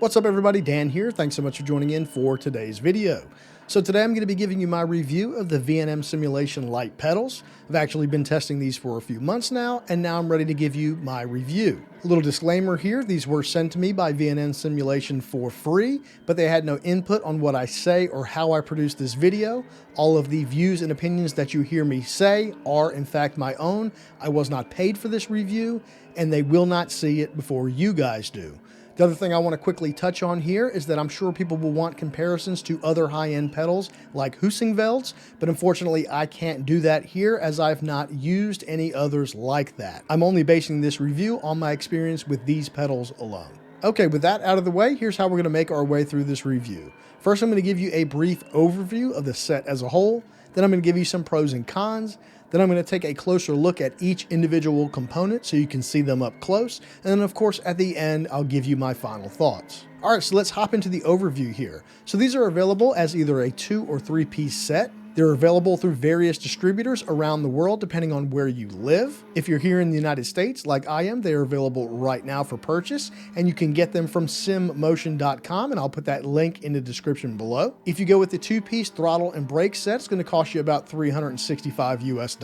What's up everybody, Dan here. Thanks so much for joining in for today's video. So today I'm going to be giving you my review of the VNM Simulation Lite pedals. I've actually been testing these for a few months now, and now I'm ready to give you my review. A little disclaimer here, these were sent to me by VNM Simulation for free, but they had no input on what I say or how I produce this video. All of the views and opinions that you hear me say are in fact my own. I was not paid for this review, and they will not see it before you guys do. The other thing I want to quickly touch on here is that I'm sure people will want comparisons to other high-end pedals like Husingvelds, but unfortunately I can't do that here as I've not used any others like that. I'm only basing this review on my experience with these pedals alone. Okay, with that out of the way, here's how we're going to make our way through this review. First, I'm going to give you a brief overview of the set as a whole. Then I'm going to give you some pros and cons. Then I'm going to take a closer look at each individual component so you can see them up close. And then of course, at the end, I'll give you my final thoughts. All right, so let's hop into the overview here. So these are available as either a 2 or 3 piece set. They're available through various distributors around the world depending on where you live. If you're here in the United States like I am, they are available right now for purchase, and you can get them from simmotion.com, and I'll put that link in the description below. If you go with the 2-piece throttle and brake set, it's going to cost you about $365 US.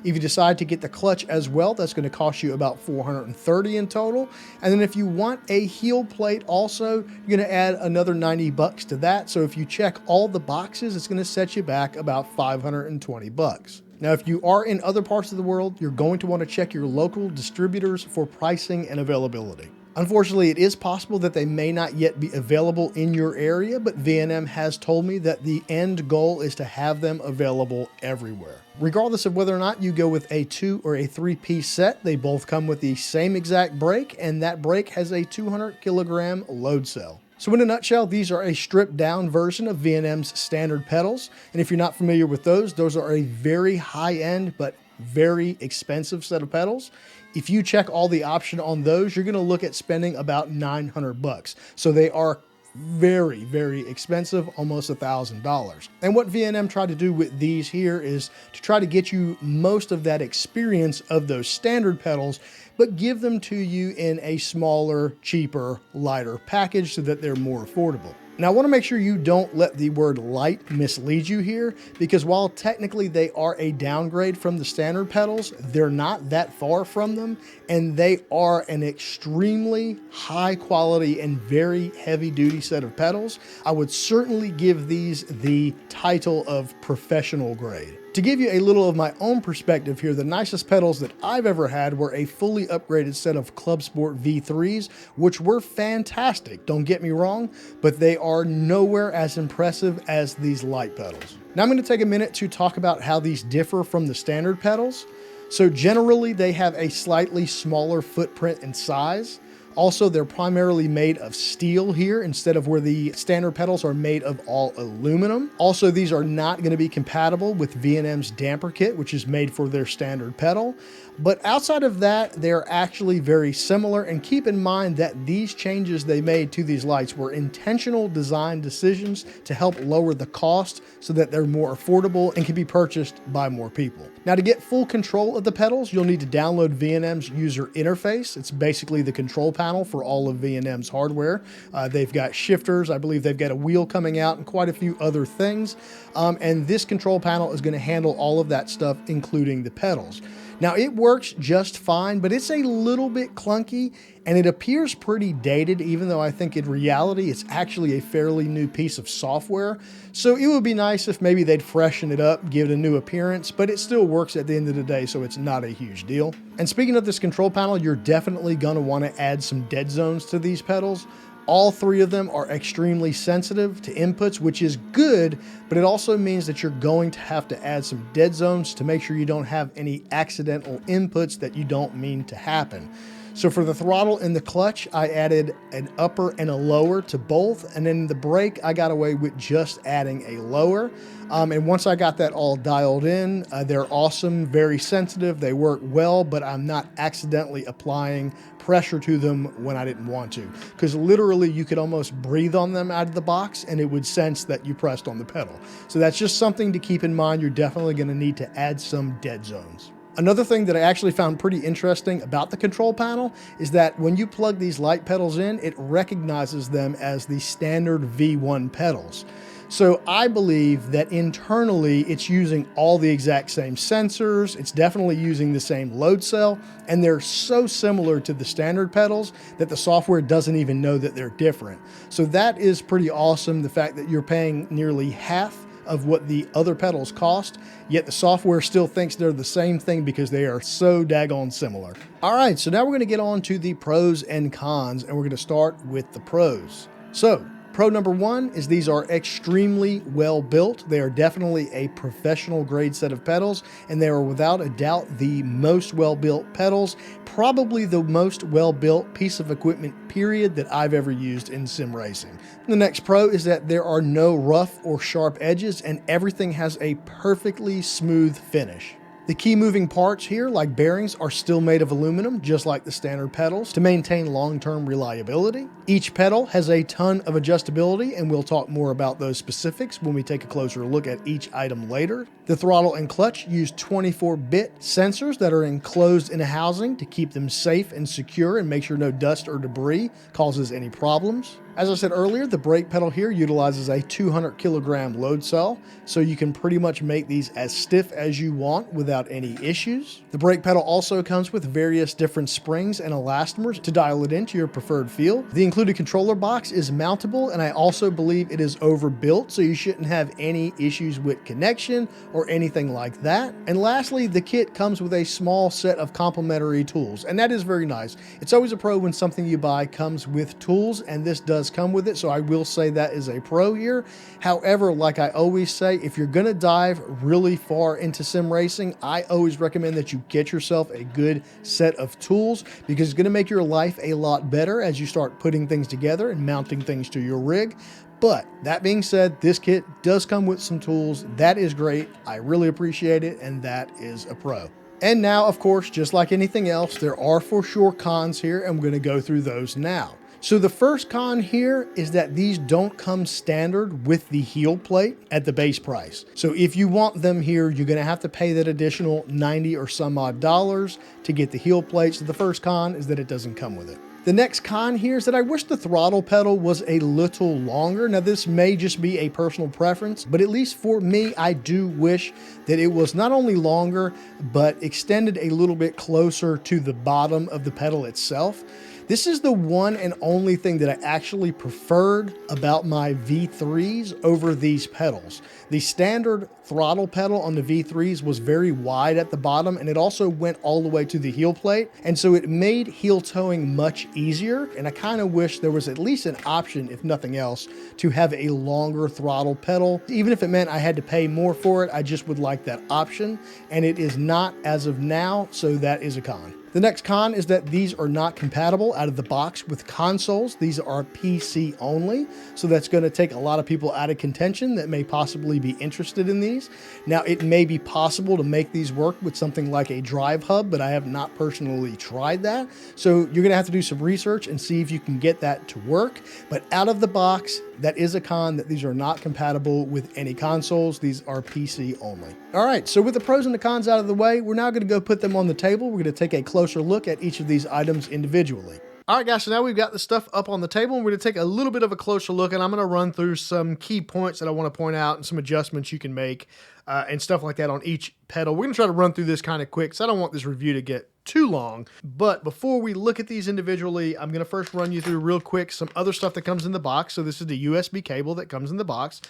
If you decide to get the clutch as well, that's going to cost you about $430 in total. And then if you want a heel plate also, you're going to add another $90 to that. So if you check all the boxes, it's going to set you back about $520. Now, if you are in other parts of the world, you're going to want to check your local distributors for pricing and availability. Unfortunately, it is possible that they may not yet be available in your area, but VNM has told me that the end goal is to have them available everywhere. Regardless of whether or not you go with a 2 or a 3-piece set, they both come with the same exact brake, and that brake has a 200 kilogram load cell. So in a nutshell, these are a stripped down version of VNM's standard pedals. And if you're not familiar with those are a very high end, but very expensive set of pedals. If you check all the option on those, you're going to look at spending about $900. So they are very, very expensive, almost $1,000. And what VNM tried to do with these here is to try to get you most of that experience of those standard pedals, but give them to you in a smaller, cheaper, lighter package so that they're more affordable. Now, I want to make sure you don't let the word light mislead you here, because while technically they are a downgrade from the standard pedals, they're not that far from them, and they are an extremely high quality and very heavy duty set of pedals. I would certainly give these the title of professional grade. To give you a little of my own perspective here, the nicest pedals that I've ever had were a fully upgraded set of Club Sport V3s, which were fantastic, don't get me wrong, but they are nowhere as impressive as these Lite pedals. Now I'm going to take a minute to talk about how these differ from the standard pedals. So generally they have a slightly smaller footprint and size. Also, they're primarily made of steel here instead of where the standard pedals are made of all aluminum. Also, these are not going to be compatible with VNM's damper kit, which is made for their standard pedal. But outside of that, they're actually very similar. And keep in mind that these changes they made to these lights were intentional design decisions to help lower the cost so that they're more affordable and can be purchased by more people. Now, to get full control of the pedals, you'll need to download VNM's user interface. It's basically the control panel for all of VNM's hardware. They've got shifters, I believe they've got a wheel coming out, and quite a few other things. And this control panel is going to handle all of that stuff, including the pedals. Now, it works just fine, but it's a little bit clunky, and it appears pretty dated, even though I think in reality it's actually a fairly new piece of software. So it would be nice if maybe they'd freshen it up, give it a new appearance, but it still works at the end of the day, so it's not a huge deal. And speaking of this control panel, you're definitely going to want to add some dead zones to these pedals. All 3 of them are extremely sensitive to inputs, which is good, but it also means that you're going to have to add some dead zones to make sure you don't have any accidental inputs that you don't mean to happen. So for the throttle and the clutch, I added an upper and a lower to both. And then the brake, I got away with just adding a lower. And once I got that all dialed in, they're awesome, very sensitive. They work well, but I'm not accidentally applying pressure to them when I didn't want to. Because literally you could almost breathe on them out of the box and it would sense that you pressed on the pedal. So that's just something to keep in mind. You're definitely going to need to add some dead zones. Another thing that I actually found pretty interesting about the control panel is that when you plug these Lite pedals in, it recognizes them as the standard V1 pedals. So I believe that internally it's using all the exact same sensors, it's definitely using the same load cell, and they're so similar to the standard pedals that the software doesn't even know that they're different. So that is pretty awesome, the fact that you're paying nearly half of what the other pedals cost, yet the software still thinks they're the same thing because they are so daggone similar. All right, so now we're gonna get on to the pros and cons, and we're gonna start with the pros. So, pro number one is these are extremely well built. They are definitely a professional grade set of pedals, and they are without a doubt the most well built pedals, probably the most well built piece of equipment period that I've ever used in sim racing. The next pro is that there are no rough or sharp edges, and everything has a perfectly smooth finish. The key moving parts here, like bearings, are still made of aluminum, just like the standard pedals, to maintain long-term reliability. Each pedal has a ton of adjustability, and we'll talk more about those specifics when we take a closer look at each item later. The throttle and clutch use 24-bit sensors that are enclosed in a housing to keep them safe and secure and make sure no dust or debris causes any problems. As I said earlier, the brake pedal here utilizes a 200 kilogram load cell, so you can pretty much make these as stiff as you want without any issues. The brake pedal also comes with various different springs and elastomers to dial it into your preferred feel. The included controller box is mountable, and I also believe it is overbuilt, so you shouldn't have any issues with connection or anything like that. And lastly, the kit comes with a small set of complementary tools, and that is very nice. It's always a pro when something you buy comes with tools, and this does come with it, so I will say that is a pro here. However, like I always say, if you're gonna dive really far into sim racing, I always recommend that you get yourself a good set of tools, because it's gonna make your life a lot better as you start putting things together and mounting things to your rig. But that being said, this kit does come with some tools. That is great. I really appreciate it, and that is a pro. And now, of course, just like anything else, there are for sure cons here, and we're gonna go through those now. So the first con here is that these don't come standard with the heel plate at the base price. So if you want them here, you're gonna have to pay that additional 90 or some odd dollars to get the heel plate. So the first con is that it doesn't come with it. The next con here is that I wish the throttle pedal was a little longer. Now this may just be a personal preference, but at least for me, I do wish that it was not only longer, but extended a little bit closer to the bottom of the pedal itself. This is the one and only thing that I actually preferred about my V3s over these pedals. The standard throttle pedal on the V3s was very wide at the bottom, and it also went all the way to the heel plate, and so it made heel towing much easier, and I kind of wish there was at least an option, if nothing else, to have a longer throttle pedal. Even if it meant I had to pay more for it, I just would like that option, and it is not as of now, so that is a con. The next con is that these are not compatible out of the box with consoles. These are PC only, so that's going to take a lot of people out of contention that may possibly be interested in these. Now, it may be possible to make these work with something like a drive hub, but I have not personally tried that. So you're going to have to do some research and see if you can get that to work. But out of the box, that is a con, that these are not compatible with any consoles. These are PC only. All right, so with the pros and the cons out of the way, we're now going to go put them on the table. We're going to take a closer look at each of these items individually. All right, guys, so now we've got the stuff up on the table, and we're going to take a little bit of a closer look, and I'm going to run through some key points that I want to point out and some adjustments you can make and stuff like that on each pedal. We're going to try to run through this kind of quick, so I don't want this review to get too long. But before we look at these individually, I'm going to first run you through real quick some other stuff that comes in the box. So this is the USB cable that comes in the box.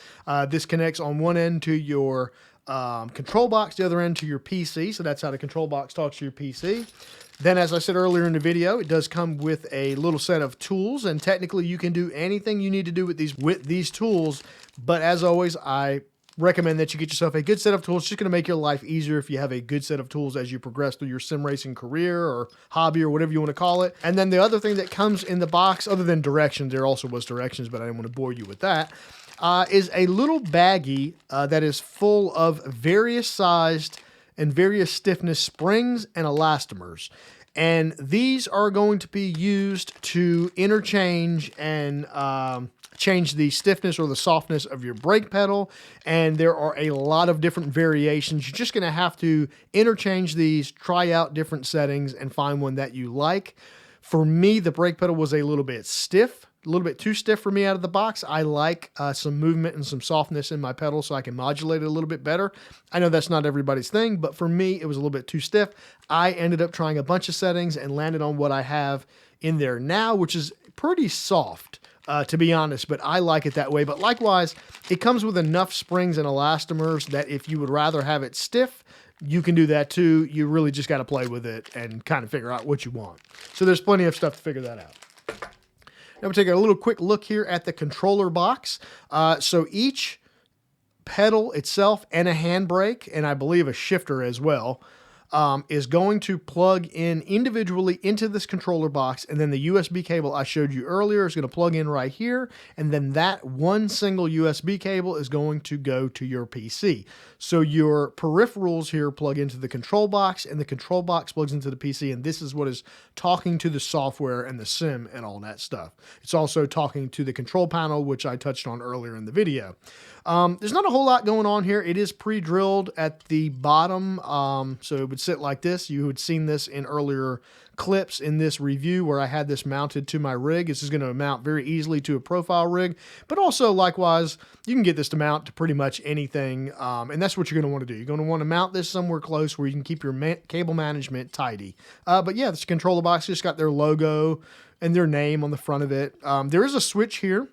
This connects on one end to your control box, the other end to your PC. So that's how the control box talks to your PC. Then, as I said earlier in the video, it does come with a little set of tools, and technically you can do anything you need to do with these tools. But as always, I recommend that you get yourself a good set of tools. It's just going to make your life easier if you have a good set of tools as you progress through your sim racing career or hobby or whatever you want to call it. And then the other thing that comes in the box, other than directions, there also was directions, but I didn't want to bore you with that, is a little baggie that is full of various sized and various stiffness springs and elastomers. And these are going to be used to interchange and change the stiffness or the softness of your brake pedal. And there are a lot of different variations. You're just going to have to interchange these, try out different settings, and find one that you like. For me, the brake pedal was a little bit stiff, a little bit too stiff for me out of the box. I like some movement and some softness in my pedal so I can modulate it a little bit better. I know that's not everybody's thing, but for me, it was a little bit too stiff. I ended up trying a bunch of settings and landed on what I have in there now, which is pretty soft, to be honest, but I like it that way. But likewise, it comes with enough springs and elastomers that if you would rather have it stiff, you can do that too. You really just got to play with it and kind of figure out what you want. So there's plenty of stuff to figure that out. Now we'll take a little quick look here at the controller box. So each pedal itself and a handbrake, and I believe a shifter as well, is going to plug in individually into this controller box, and then the USB cable I showed you earlier is going to plug in right here, and then that one single USB cable is going to go to your PC. So your peripherals here plug into the control box, and the control box plugs into the PC, and this is what is talking to the software and the sim and all that stuff. It's also talking to the control panel, which I touched on earlier in the video. There's not a whole lot going on here. It is pre-drilled at the bottom, so it would sit like this. You had seen this in earlier clips in this review where I had this mounted to my rig. This is going to mount very easily to a profile rig, but also likewise, you can get this to mount to pretty much anything, and that's what you're going to want to do. You're going to want to mount this somewhere close where you can keep your cable management tidy. But yeah, this controller box just got their logo and their name on the front of it. There is a switch here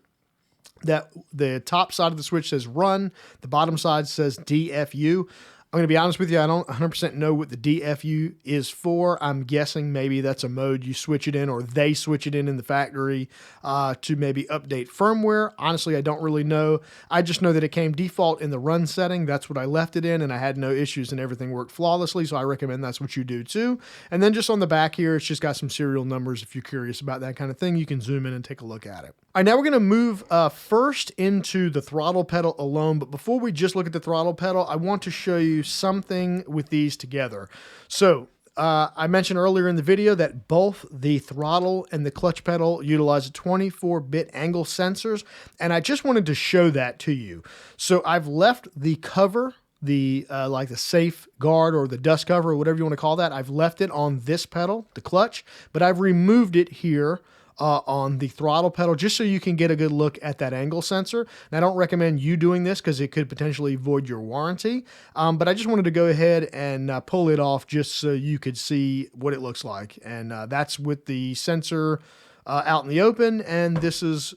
that the top side of the switch says run, the bottom side says DFU. I'm going to be honest with you, I don't 100% know what the DFU is for. I'm guessing maybe that's a mode you switch it in, or they switch it in the factory to maybe update firmware. Honestly, I don't really know. I just know that it came default in the run setting. That's what I left it in, and I had no issues and everything worked flawlessly, so I recommend that's what you do too. And then just on the back here, it's just got some serial numbers. If you're curious about that kind of thing, you can zoom in and take a look at it. All right, now we're going to move first into the throttle pedal alone, but before we just look at the throttle pedal, I want to show you something with these together. So I mentioned earlier in the video that both the throttle and the clutch pedal utilize 24-bit angle sensors, and I just wanted to show that to you. So I've left the cover, the like the safe guard or the dust cover or whatever you want to call that, I've left it on this pedal, the clutch, but I've removed it here on the throttle pedal, just so you can get a good look at that angle sensor. And I don't recommend you doing this because it could potentially void your warranty, but I just wanted to go ahead and pull it off just so you could see what it looks like. And that's with the sensor out in the open, and this is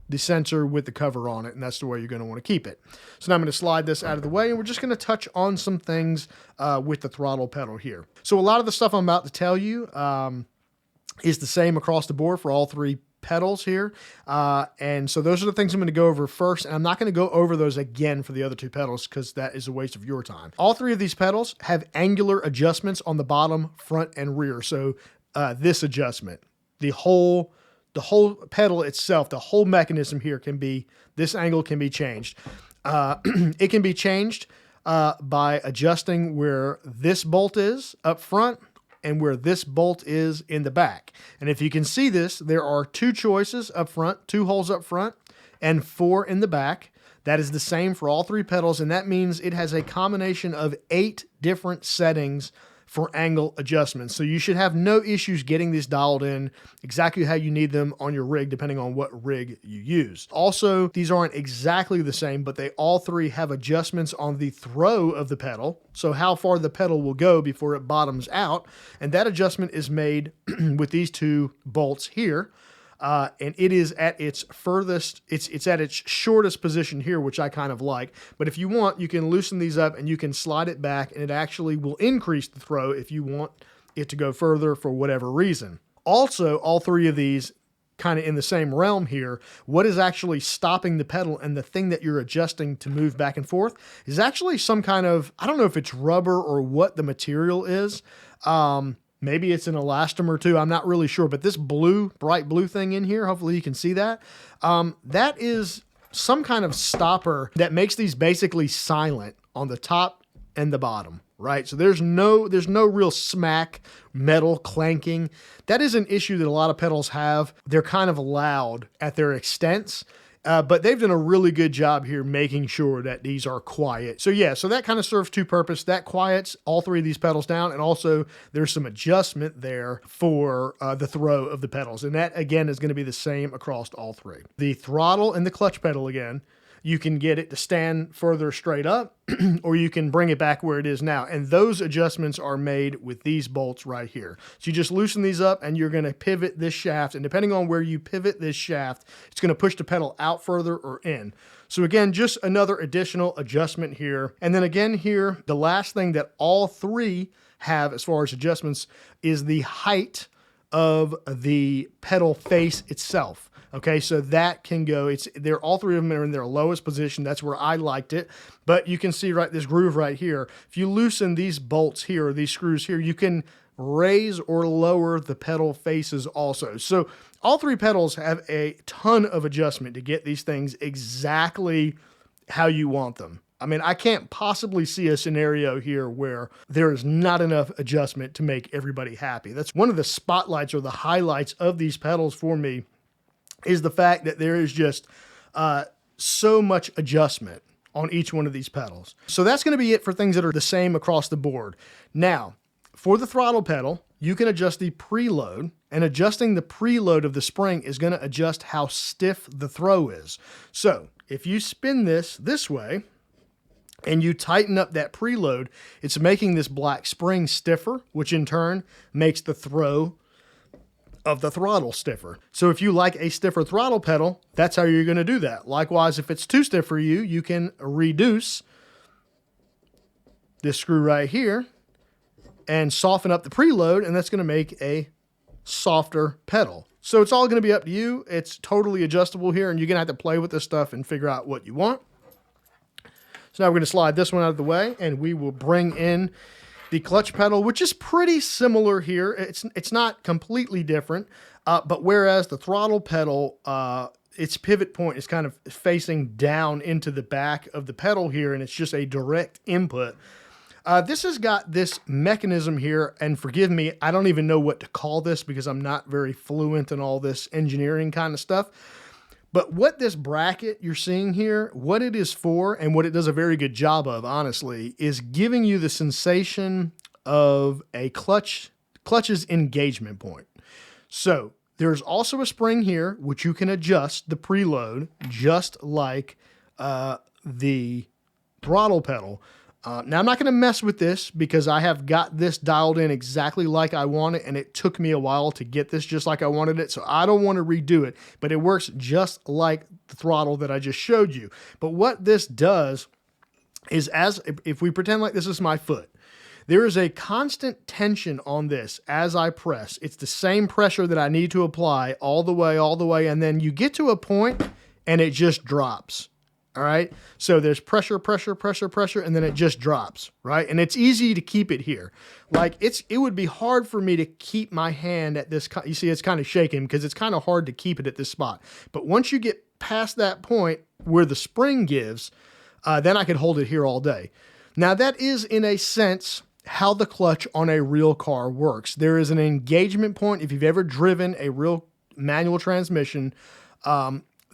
the sensor with the cover on it, and that's the way you're going to want to keep it. So now I'm going to slide this out of the way, and we're just going to touch on some things with the throttle pedal here. So a lot of the stuff I'm about to tell you is the same across the board for all three pedals here. And so those are the things I'm going to go over first, and I'm not going to go over those again for the other two pedals because that is a waste of your time. All three of these pedals have angular adjustments on the bottom, front, and rear. So this adjustment, the whole pedal itself, the whole mechanism here this angle can be changed. It can be changed by adjusting where this bolt is up front and where this bolt is in the back. And if you can see this, there are two choices up front, 2 holes up front and 4 in the back. That is the same for all three pedals, and that means it has a combination of 8 different settings for angle adjustments. So you should have no issues getting these dialed in exactly how you need them on your rig, depending on what rig you use. Also, these aren't exactly the same, but they all three have adjustments on the throw of the pedal. So how far the pedal will go before it bottoms out. And that adjustment is made with these 2 bolts here. And it is at its furthest, it's at its shortest position here, which I kind of like. But if you want, you can loosen these up and you can slide it back, and it actually will increase the throw if you want it to go further for whatever reason. Also, all three of these kind of in the same realm here, what is actually stopping the pedal and the thing that you're adjusting to move back and forth is actually some kind of, I don't know if it's rubber or what the material is. Maybe it's an elastomer too. I'm not really sure, but this bright blue thing in here, hopefully you can see that. That is some kind of stopper that makes these basically silent on the top and the bottom, right? So there's no real smack, metal clanking. That is an issue that a lot of pedals have. They're kind of loud at their extents. But they've done a really good job here making sure that these are quiet. So yeah, so that kind of serves two purposes. That quiets all three of these pedals down, and also there's some adjustment there for the throw of the pedals. And that, again, is going to be the same across all three. The throttle and the clutch pedal, again, you can get it to stand further straight up, or you can bring it back where it is now. And those adjustments are made with these bolts right here. So you just loosen these up and you're going to pivot this shaft. And depending on where you pivot this shaft, it's going to push the pedal out further or in. So again, just another additional adjustment here. And then again here, the last thing that all three have as far as adjustments is the height of the pedal face itself. Okay, so that can go, all three of them are in their lowest position. That's where I liked it. But you can see this groove right here. If you loosen these bolts here, or these screws here, you can raise or lower the pedal faces also. So all three pedals have a ton of adjustment to get these things exactly how you want them. I mean, I can't possibly see a scenario here where there is not enough adjustment to make everybody happy. That's one of the spotlights or the highlights of these pedals for me, is the fact that there is just so much adjustment on each one of these pedals. So that's going to be it for things that are the same across the board. Now, for the throttle pedal, you can adjust the preload, and adjusting the preload of the spring is going to adjust how stiff the throw is. So if you spin this way, and you tighten up that preload, it's making this black spring stiffer, which in turn makes the throw of the throttle stiffer. So if you like a stiffer throttle pedal, that's how you're going to do that. Likewise, if it's too stiff for you, you can reduce this screw right here and soften up the preload, and that's going to make a softer pedal. So it's all going to be up to you. It's totally adjustable here, and you're going to have to play with this stuff and figure out what you want. So now we're going to slide this one out of the way, and we will bring in the clutch pedal, which is pretty similar here. It's not completely different, but whereas the throttle pedal, its pivot point is kind of facing down into the back of the pedal here, and it's just a direct input. This has got this mechanism here, and forgive me, I don't even know what to call this because I'm not very fluent in all this engineering kind of stuff. But what this bracket you're seeing here, what it is for, and what it does a very good job of, honestly, is giving you the sensation of a clutch's engagement point. So there's also a spring here, which you can adjust the preload, just like the throttle pedal. Now, I'm not going to mess with this because I have got this dialed in exactly like I want it, and it took me a while to get this just like I wanted it, so I don't want to redo it, but it works just like the throttle that I just showed you. But what this does is, if we pretend like this is my foot, there is a constant tension on this as I press. It's the same pressure that I need to apply all the way, and then you get to a point and it just drops. All right. So there's pressure, and then it just drops, right? And it's easy to keep it here. Like it would be hard for me to keep my hand at this. You see, it's kind of shaking because it's kind of hard to keep it at this spot. But once you get past that point where the spring gives, then I could hold it here all day. Now that is, in a sense, how the clutch on a real car works. There is an engagement point. If you've ever driven a real manual transmission,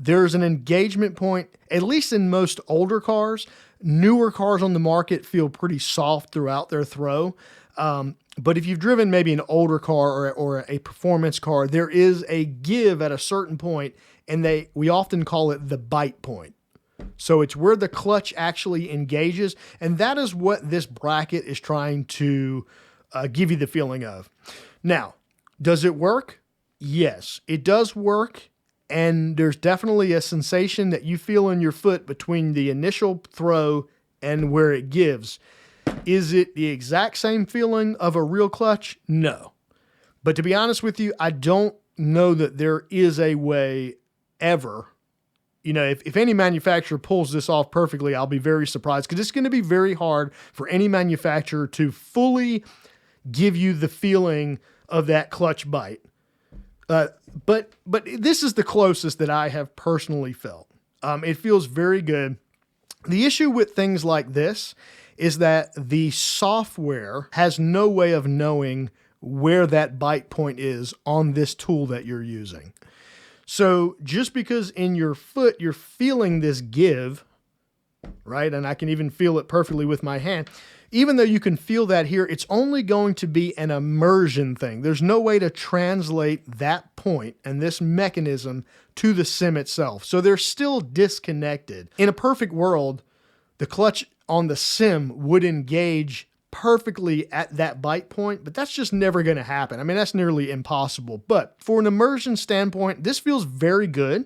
there's an engagement point, at least in most older cars. Newer cars on the market feel pretty soft throughout their throw. But if you've driven maybe an older car or a performance car, there is a give at a certain point, and we often call it the bite point. So it's where the clutch actually engages, and that is what this bracket is trying to give you the feeling of. Now, does it work? Yes, it does work. And there's definitely a sensation that you feel in your foot between the initial throw and where it gives. Is it the exact same feeling of a real clutch? No. But to be honest with you, I don't know that there is a way ever. You know, if any manufacturer pulls this off perfectly, I'll be very surprised, because it's going to be very hard for any manufacturer to fully give you the feeling of that clutch bite. But this is the closest that I have personally felt. It feels very good. The issue with things like this is that the software has no way of knowing where that bite point is on this tool that you're using. So just because in your foot you're feeling this give, right? And I can even feel it perfectly with my hand. Even though you can feel that here, it's only going to be an immersion thing. There's no way to translate that point and this mechanism to the sim itself. So they're still disconnected. In a perfect world, the clutch on the sim would engage perfectly at that bite point, but that's just never going to happen. I mean, that's nearly impossible. But for an immersion standpoint, this feels very good.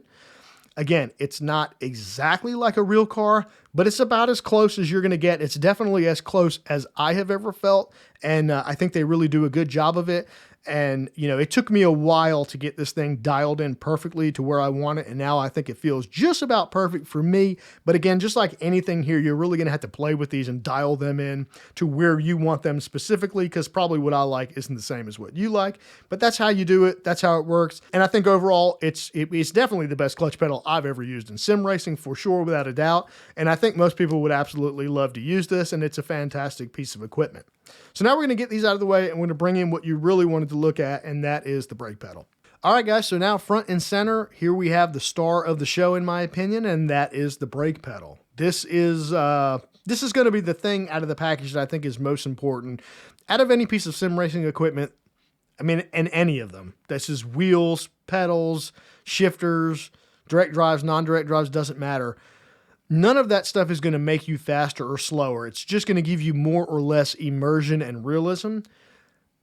Again, it's not exactly like a real car, but it's about as close as you're going to get. It's definitely as close as I have ever felt, and I think they really do a good job of it. And, you know, it took me a while to get this thing dialed in perfectly to where I want it, and now I think it feels just about perfect for me. But again, just like anything here, you're really going to have to play with these and dial them in to where you want them specifically, because probably what I like isn't the same as what you like, but that's how you do it. That's how it works. And I think overall, it's definitely the best clutch pedal I've ever used in sim racing, for sure, without a doubt. And I think most people would absolutely love to use this, and it's a fantastic piece of equipment. So now we're going to get these out of the way, and we're going to bring in what you really wanted to look at, and that is the brake pedal. All right, guys, so now front and center, here we have the star of the show, in my opinion, and that is the brake pedal. This is going to be the thing out of the package that I think is most important. Out of any piece of sim racing equipment, I mean, and any of them, this is wheels, pedals, shifters, direct drives, non-direct drives, doesn't matter. None of that stuff is going to make you faster or slower. It's just going to give you more or less immersion and realism.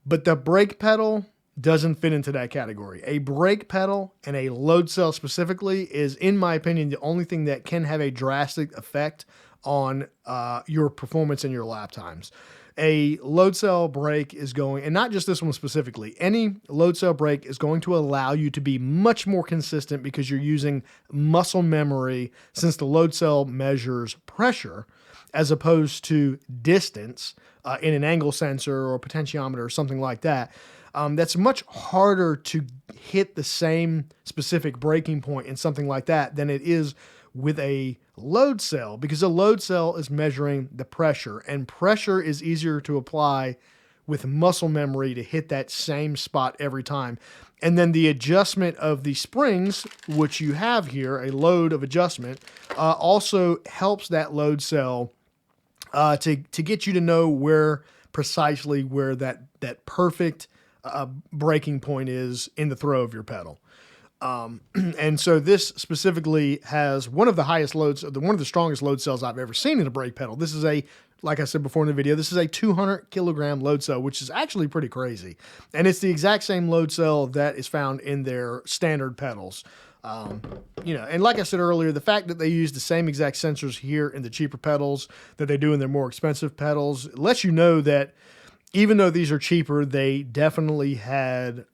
But the brake pedal doesn't fit into that category. A brake pedal, and a load cell specifically, is, in my opinion, the only thing that can have a drastic effect on your performance and your lap times. A load cell brake is going, and not just this one specifically, any load cell brake is going to allow you to be much more consistent because you're using muscle memory, since the load cell measures pressure as opposed to distance in an angle sensor or potentiometer or something like that. That's much harder to hit the same specific braking point in something like that than it is with a load cell, because a load cell is measuring the pressure, and pressure is easier to apply with muscle memory to hit that same spot every time. And then the adjustment of the springs, which you have here, a load of adjustment, also helps that load cell to get you to know where precisely where that perfect braking point is in the throw of your pedal. And so this specifically has one of the highest loads, one of the strongest load cells I've ever seen in a brake pedal. This is like I said before in the video, this is a 200 kilogram load cell, which is actually pretty crazy. And it's the exact same load cell that is found in their standard pedals. And like I said earlier, the fact that they use the same exact sensors here in the cheaper pedals that they do in their more expensive pedals lets you know that even though these are cheaper, they definitely had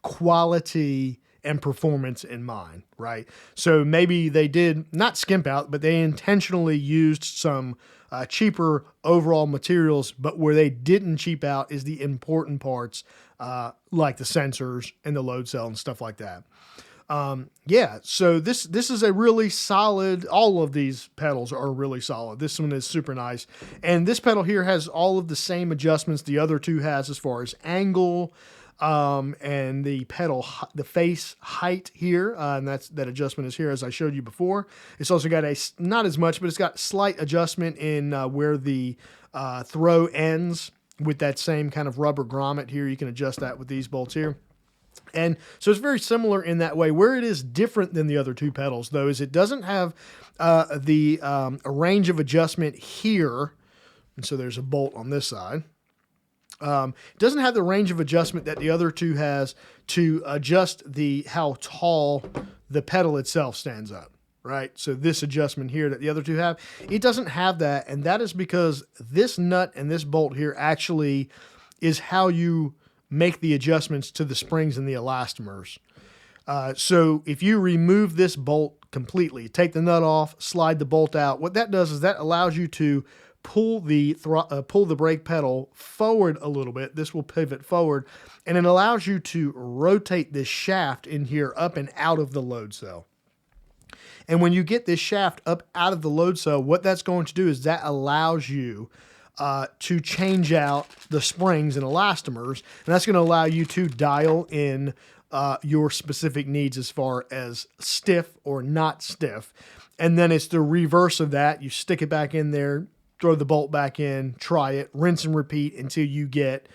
quality and performance in mind, right? So maybe they did not skimp out, but they intentionally used some cheaper overall materials, but where they didn't cheap out is the important parts, like the sensors and the load cell and stuff like that. So this is a really solid, all of these pedals are really solid. This one is super nice. And this pedal here has all of the same adjustments the other two has as far as angle, and the pedal, the face height here, and that adjustment is here as I showed you before. It's also got not as much, but it's got slight adjustment in where the throw ends with that same kind of rubber grommet here. You can adjust that with these bolts here. And so it's very similar in that way. Where it is different than the other two pedals, though, is it doesn't have a range of adjustment here. And so there's a bolt on this side. It doesn't have the range of adjustment that the other two has to adjust how tall the pedal itself stands up, right? So this adjustment here that the other two have, it doesn't have that, and that is because this nut and this bolt here actually is how you make the adjustments to the springs and the elastomers. So if you remove this bolt completely, take the nut off, slide the bolt out, what that does is that allows you to pull the brake pedal forward a little bit. This will pivot forward, and it allows you to rotate this shaft in here up and out of the load cell. And when you get this shaft up out of the load cell, what that's going to do is that allows you to change out the springs and elastomers, and that's going to allow you to dial in your specific needs as far as stiff or not stiff. And then it's the reverse of that. You stick it back in there, throw the bolt back in, try it, rinse and repeat until you get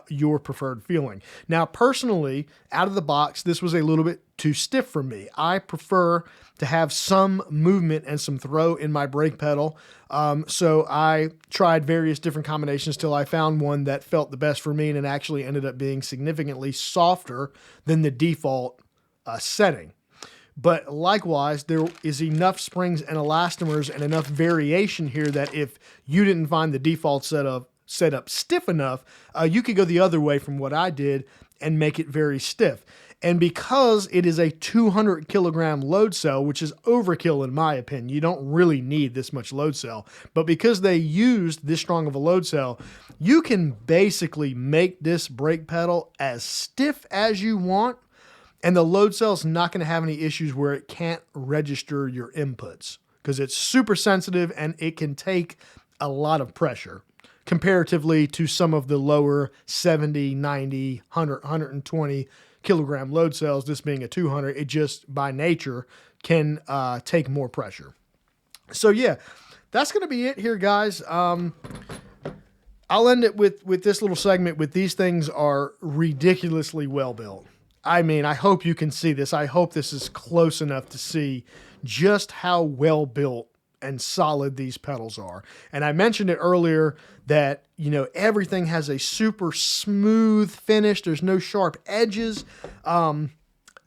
your preferred feeling. Now, personally, out of the box, this was a little bit too stiff for me. I prefer to have some movement and some throw in my brake pedal. So I tried various different combinations till I found one that felt the best for me, and it actually ended up being significantly softer than the default setting. But likewise, there is enough springs and elastomers and enough variation here that if you didn't find the default setup stiff enough, you could go the other way from what I did and make it very stiff. And because it is a 200 kilogram load cell, which is overkill in my opinion, you don't really need this much load cell, but because they used this strong of a load cell, you can basically make this brake pedal as stiff as you want, and the load cell is not going to have any issues where it can't register your inputs, because it's super sensitive and it can take a lot of pressure comparatively to some of the lower 70, 90, 100, 120 kilogram load cells. This being a 200, it just by nature can take more pressure. So yeah, that's going to be it here, guys. I'll end it with this little segment with these things are ridiculously well built. I mean, I hope you can see this. I hope this is close enough to see just how well built and solid these pedals are. And I mentioned it earlier that, you know, everything has a super smooth finish. There's no sharp edges. I'm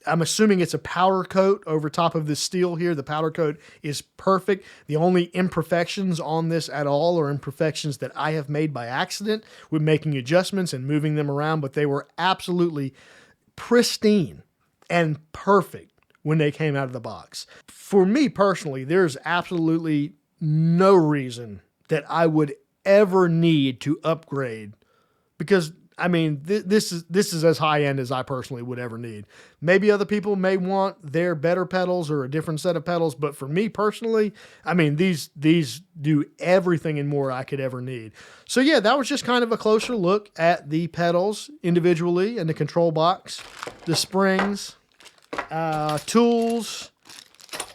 assuming it's a powder coat over top of the steel here. The powder coat is perfect. The only imperfections on this at all are imperfections that I have made by accident with making adjustments and moving them around, but they were absolutely pristine and perfect when they came out of the box. For me personally, there's absolutely no reason that I would ever need to upgrade, because I mean, this is as high end as I personally would ever need. Maybe other people may want their better pedals or a different set of pedals, but for me personally, I mean, these do everything and more I could ever need. So yeah, that was just kind of a closer look at the pedals individually and the control box, the springs, tools,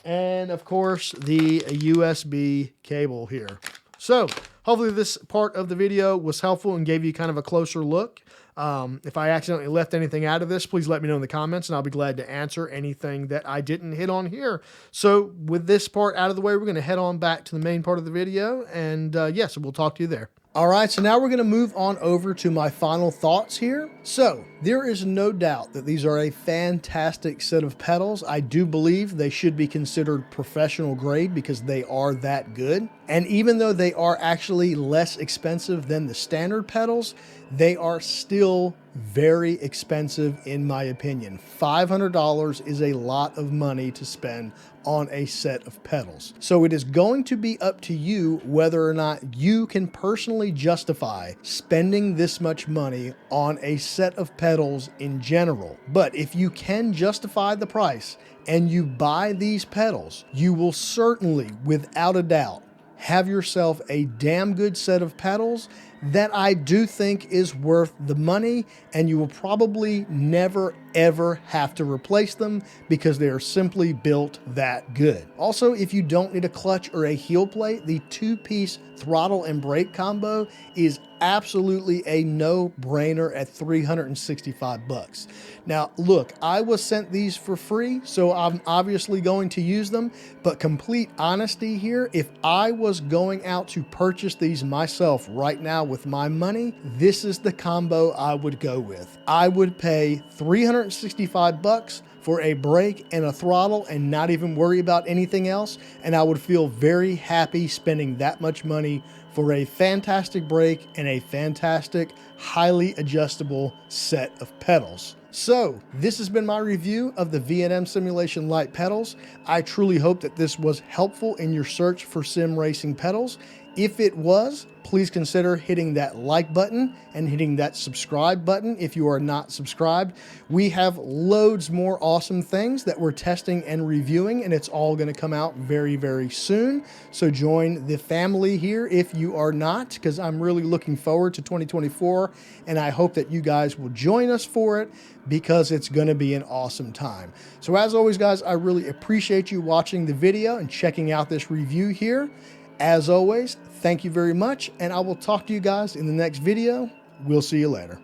and of course the USB cable here. So hopefully this part of the video was helpful and gave you kind of a closer look. If I accidentally left anything out of this, please let me know in the comments and I'll be glad to answer anything that I didn't hit on here. So with this part out of the way, we're going to head on back to the main part of the video, and yes, we'll talk to you there. All right, so now we're going to move on over to my final thoughts here. So there is no doubt that these are a fantastic set of pedals. I do believe they should be considered professional grade because they are that good. And even though they are actually less expensive than the standard pedals, they are still very expensive in my opinion. $500 is a lot of money to spend on a set of pedals. So it is going to be up to you whether or not you can personally justify spending this much money on a set of pedals in general. But if you can justify the price and you buy these pedals, you will certainly, without a doubt, have yourself a damn good set of pedals that I do think is worth the money, and you will probably never ever have to replace them because they are simply built that good. Also, if you don't need a clutch or a heel plate, the two-piece throttle and brake combo is absolutely a no-brainer at $365. Now, look, I was sent these for free, so I'm obviously going to use them, but complete honesty here, if I was going out to purchase these myself right now with my money, this is the combo I would go with. I would pay $365 for a brake and a throttle and not even worry about anything else, and I would feel very happy spending that much money for a fantastic brake and a fantastic, highly adjustable set of pedals. So this has been my review of the VNM Simulation Lite pedals. I truly hope that this was helpful in your search for sim racing pedals. If it was, please consider hitting that like button and hitting that subscribe button if you are not subscribed. We have loads more awesome things that we're testing and reviewing, and it's all going to come out very, very soon. So join the family here if you are not, because I'm really looking forward to 2024, and I hope that you guys will join us for it because it's going to be an awesome time. So as always, guys, I really appreciate you watching the video and checking out this review here. As always, thank you very much, and I will talk to you guys in the next video. We'll see you later.